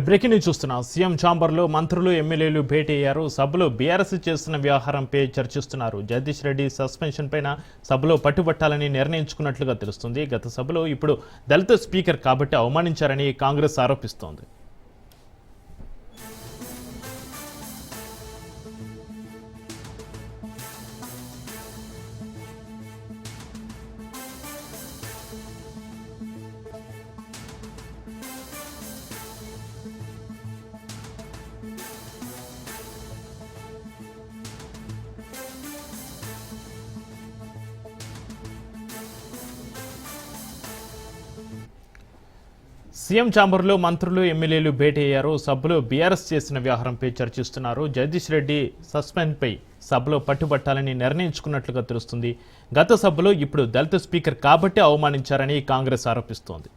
Breaking news చూస్తున్నాం. CM ఛాంబర్లో మంత్రులు ఎమ్మెల్యేలు భేటీ అయ్యారు. సభలో బీఆర్ఎస్ చేస్తున్న వ్యవహారంపై చర్చిస్తున్నారు. జగదీష్ రెడ్డి సస్పెన్షన్ పైన సభలో పట్టుబట్టాలని నిర్ణయించుకున్నట్లుగా తెలుస్తుంది. గత సభలో ఇప్పుడు దళిత స్పీకర్ కాబట్టి అవమానించారని కాంగ్రెస్ ఆరోపిస్తోంది. సీఎం ఛాంబర్లో మంత్రులు ఎమ్మెల్యేలు భేటీ అయ్యారు. సభలో బీఆర్ఎస్ చేసిన వ్యవహారంపై చర్చిస్తున్నారు. జగదీష్ రెడ్డి సస్పెన్పై సభలో పట్టుబట్టాలని నిర్ణయించుకున్నట్లుగా తెలుస్తుంది. గత సభలో ఇప్పుడు దళిత స్పీకర్ కాబట్టి అవమానించారని కాంగ్రెస్ ఆరోపిస్తోంది.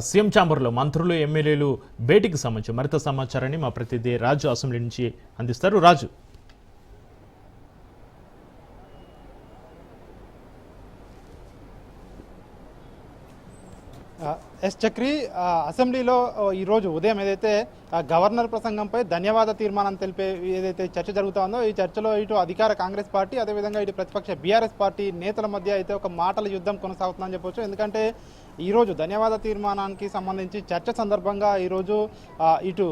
సీఎం ఛాంబర్లో మంత్రులు ఎమ్మెల్యేలు భేటీకి సంబంధించి మరింత సమాచారాన్ని మా ప్రతినిధి రాజు అసెంబ్లీ నుంచి అందిస్తారు. రాజు, ఎస్ చక్రి, అసెంబ్లీలో ఈరోజు ఉదయం ఏదైతే గవర్నర్ ప్రసంగంపై ధన్యవాద తీర్మానం తెలిపే ఏదైతే చర్చ జరుగుతూ ఉందో ఈ చర్చలో ఇటు అధికార కాంగ్రెస్ పార్టీ అదేవిధంగా ఇటు ప్రతిపక్ష బీఆర్ఎస్ పార్టీ నేతల మధ్య అయితే ఒక మాటల యుద్ధం కొనసాగుతుందని చెప్పొచ్చు. ఎందుకంటే ఈరోజు ధన్యవాద తీర్మానానికి సంబంధించి చర్చ సందర్భంగా ఈరోజు ఇటు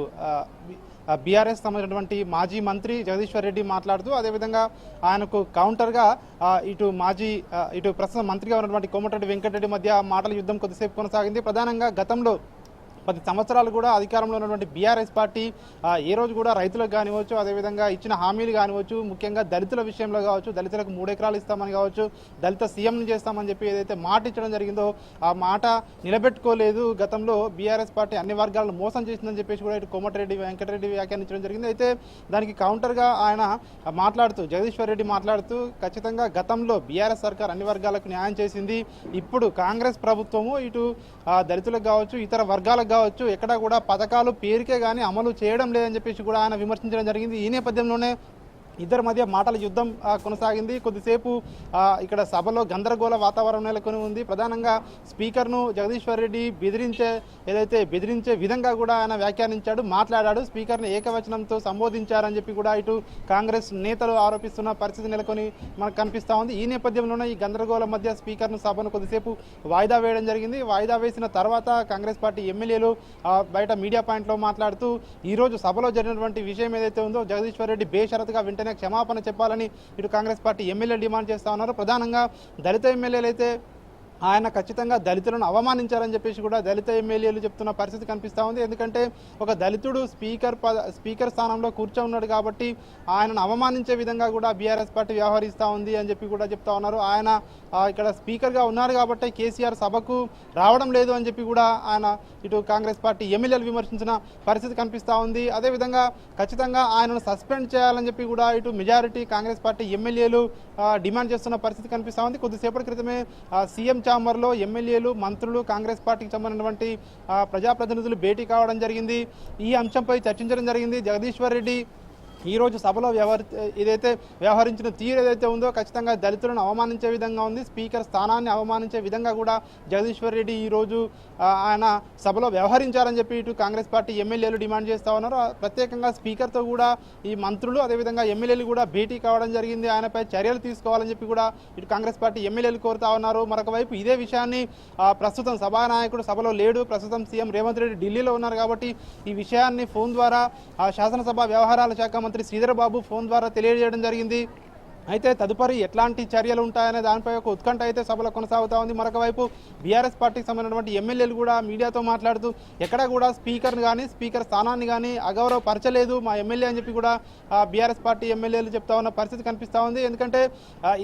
బీఆర్ఎస్ సంబంధించినటువంటి మాజీ మంత్రి జగదీశ్వర్ రెడ్డి మాట్లాడుతూ అదేవిధంగా ఆయనకు కౌంటర్గా ఇటు ప్రస్తుతం మంత్రిగా ఉన్నటువంటి కోమటిరెడ్డి వెంకటరెడ్డి మధ్య మాటల యుద్ధం కొద్దిసేపు కొనసాగింది. ప్రధానంగా గతంలో 10 సంవత్సరాలు కూడా అధికారంలో ఉన్నటువంటి బీఆర్ఎస్ పార్టీ ఏ రోజు కూడా రైతులకు కానివచ్చు, అదేవిధంగా ఇచ్చిన హామీలు కానివచ్చు, ముఖ్యంగా దళితుల విషయంలో కావచ్చు, దళితులకు 3 ఎకరాలు ఇస్తామని కావచ్చు, దళిత సీఎంని చేస్తామని చెప్పి ఏదైతే మాట ఇచ్చడం జరిగిందో ఆ మాట నిలబెట్టుకోలేదు. గతంలో బీఆర్ఎస్ పార్టీ అన్ని వర్గాలను మోసం చేసిందని చెప్పేసి కూడా ఇటు కోమటిరెడ్డి వెంకటరెడ్డి వ్యాఖ్యానించడం జరిగింది. అయితే దానికి కౌంటర్గా ఆయన మాట్లాడుతూ జగదీశ్వర్ రెడ్డి మాట్లాడుతూ ఖచ్చితంగా గతంలో బీఆర్ఎస్ సర్కార్ అన్ని వర్గాలకు న్యాయం చేసింది. ఇప్పుడు కాంగ్రెస్ ప్రభుత్వము ఇటు దళితులకు కావచ్చు, ఇతర వర్గాలకు కావచ్చు, ఎక్కడ కూడా పథకాలు పేరుకే కానీ అమలు చేయడం లేదని చెప్పేసి కూడా ఆయన విమర్శించడం జరిగింది. ఈ నేపథ్యంలోనే ఇద్దరి మధ్య మాటల యుద్ధం కొనసాగింది. కొద్దిసేపు ఇక్కడ సభలో గందరగోళ వాతావరణం నెలకొని ఉంది. ప్రధానంగా స్పీకర్ను జగదీశ్వర్ రెడ్డి బెదిరించే విధంగా కూడా ఆయన వ్యాఖ్యానించాడు, మాట్లాడాడు. స్పీకర్ని ఏకవచనంతో సంబోధించారని చెప్పి కూడా ఇటు కాంగ్రెస్ నేతలు ఆరోపిస్తున్న పరిస్థితి నెలకొని మనకు కనిపిస్తూ ఉంది. ఈ నేపథ్యంలోనే ఈ గందరగోళం మధ్య స్పీకర్ను సభను కొద్దిసేపు వాయిదా వేయడం జరిగింది. వాయిదా వేసిన తర్వాత కాంగ్రెస్ పార్టీ ఎమ్మెల్యేలు బయట మీడియా పాయింట్లో మాట్లాడుతూ ఈరోజు సభలో జరిగినటువంటి విషయం ఏదైతే ఉందో జగదీశ్వర్ రెడ్డి బేషరతుగా క్షమాపణ చెప్పాలని ఇటు కాంగ్రెస్ పార్టీ ఎమ్మెల్యేలు డిమాండ్ చేస్తా ఉన్నారు. ప్రధానంగా దళిత ఎమ్మెల్యేలు అయితే ఆయన ఖచ్చితంగా దళితులను అవమానించారని చెప్పేసి కూడా దళిత ఎమ్మెల్యేలు చెప్తున్న పరిస్థితి కనిపిస్తూ ఉంది. ఎందుకంటే ఒక దళితుడు స్పీకర్ స్థానంలో కూర్చోన్నాడు కాబట్టి ఆయనను అవమానించే విధంగా కూడా బీఆర్ఎస్ పార్టీ వ్యవహరిస్తూ ఉంది అని చెప్పి కూడా చెప్తా ఉన్నారు. ఆయన ఇక్కడ స్పీకర్గా ఉన్నారు కాబట్టి కేసీఆర్ సభకు రావడం లేదు అని చెప్పి కూడా ఆయన ఇటు కాంగ్రెస్ పార్టీ ఎమ్మెల్యేలు విమర్శించిన పరిస్థితి కనిపిస్తూ ఉంది. అదేవిధంగా ఖచ్చితంగా ఆయనను సస్పెండ్ చేయాలని చెప్పి కూడా ఇటు మెజారిటీ కాంగ్రెస్ పార్టీ ఎమ్మెల్యేలు డిమాండ్ చేస్తున్న పరిస్థితి కనిపిస్తూ ఉంది. కొద్దిసేపటి క్రితమే సీఎం ఛాంబర్లో ఎమ్మెల్యేలు, మంత్రులు, కాంగ్రెస్ పార్టీకి సంబంధించినటువంటి ప్రజాప్రతినిధులు భేటీ కావడం జరిగింది. ఈ అంశంపై చర్చించడం జరిగింది. జగదీశ్వర్ రెడ్డి ఈరోజు సభలో వ్యవహరించిన తీరు ఏదైతే ఉందో ఖచ్చితంగా దళితులను అవమానించే విధంగా ఉంది. స్పీకర్ స్థానాన్ని అవమానించే విధంగా కూడా జగదీశ్వర్ రెడ్డి ఈరోజు ఆయన సభలో వ్యవహరించారని చెప్పి ఇటు కాంగ్రెస్ పార్టీ ఎమ్మెల్యేలు డిమాండ్ చేస్తూ ఉన్నారు. ప్రత్యేకంగా స్పీకర్తో కూడా ఈ మంత్రులు అదేవిధంగా ఎమ్మెల్యేలు కూడా భేటీ కావడం జరిగింది. ఆయనపై చర్యలు తీసుకోవాలని చెప్పి కూడా ఇటు కాంగ్రెస్ పార్టీ ఎమ్మెల్యేలు కోరుతా ఉన్నారు. మరొక వైపు ఇదే విషయాన్ని ప్రస్తుతం సభానాయకుడు సభలో లేడు, ప్రస్తుతం సీఎం రేవంత్ రెడ్డి ఢిల్లీలో ఉన్నారు కాబట్టి ఈ విషయాన్ని ఫోన్ ద్వారా శాసనసభ వ్యవహారాల శాఖ మంత్రి శ్రీధర్ బాబు ఫోన్ ద్వారా తెలియజేయడం జరిగింది. అయితే తదుపరి ఎట్లాంటి చర్యలు ఉంటాయనే దానిపై ఒక ఉత్కంఠ అయితే సభలో కొనసాగుతూ ఉంది. మరొక వైపు బీఆర్ఎస్ పార్టీకి సంబంధించినటువంటి ఎమ్మెల్యేలు కూడా మీడియాతో మాట్లాడుతూ ఎక్కడ కూడా స్పీకర్ని కానీ స్పీకర్ స్థానాన్ని కానీ అగౌరవపరచలేదు మా ఎమ్మెల్యే అని చెప్పి కూడా బీఆర్ఎస్ పార్టీ ఎమ్మెల్యేలు చెప్తా ఉన్న పరిస్థితి కనిపిస్తూ ఉంది. ఎందుకంటే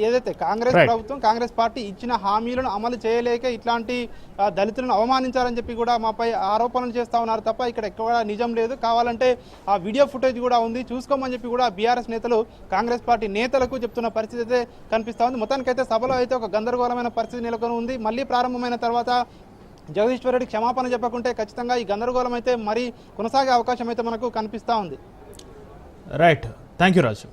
ఏదైతే కాంగ్రెస్ ప్రభుత్వం కాంగ్రెస్ పార్టీ ఇచ్చిన హామీలను అమలు చేయలేక ఇట్లాంటి దళితులను అవమానించారని చెప్పి కూడా మాపై ఆరోపణలు చేస్తూ ఉన్నారు తప్ప ఇక్కడ ఎక్కడ నిజం లేదు. కావాలంటే ఆ వీడియో ఫుటేజ్ కూడా ఉంది, చూసుకోమని చెప్పి కూడా బీఆర్ఎస్ నేతలు కాంగ్రెస్ పార్టీ నేతలకు చెప్తున్న పరిస్థితి అయితే కనిపిస్తూ ఉంది. మొత్తానికైతే సభలో అయితే ఒక గందరగోళమైన పరిస్థితి నెలకొని ఉంది. మళ్ళీ ప్రారంభమైన తర్వాత జగదీశ్వర్ రెడ్డి క్షమాపణ చెప్పకుంటే ఖచ్చితంగా ఈ గందరగోళం అయితే మరీ కొనసాగే అవకాశం అయితే మనకు కనిపిస్తూ ఉంది. Right, thank you Raju.